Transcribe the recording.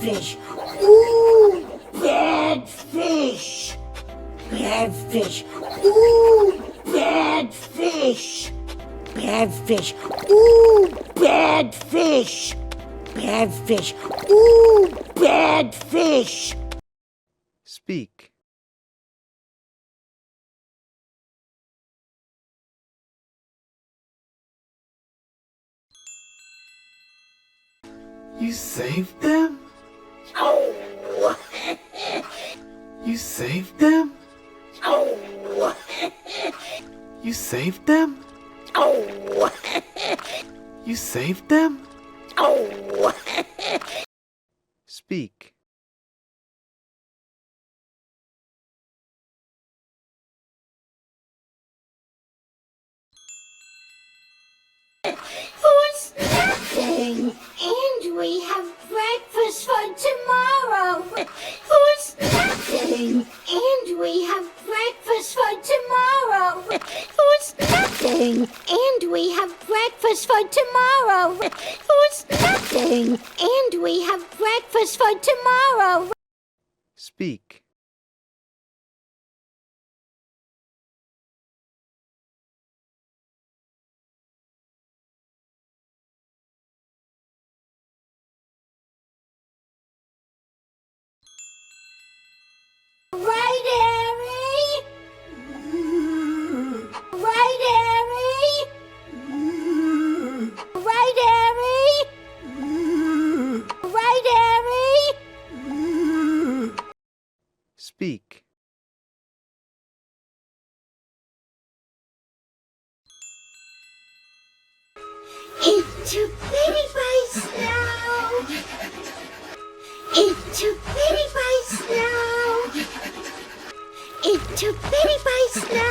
fish. Ooh, bad fish. Bad fish. Ooh, bad fish. Bad fish. Ooh, bad fish. Bad fish. Ooh, bad fish. Speak. You saved them? Oh. You saved them? Oh. You saved them? Oh. You saved them? Oh. Speak. Who's nothing? And we have breakfast for tomorrow. Who's nothing? And we have breakfast for tomorrow. Who's nothing? And we have breakfast for tomorrow. Who's nothing? And we have breakfast for tomorrow. Speak. Right, Harry? Right, Harry? Right, Harry? Right, Harry? Speak. Into beddy-byes now. Into beddy-byes now. Into beddy-byes now.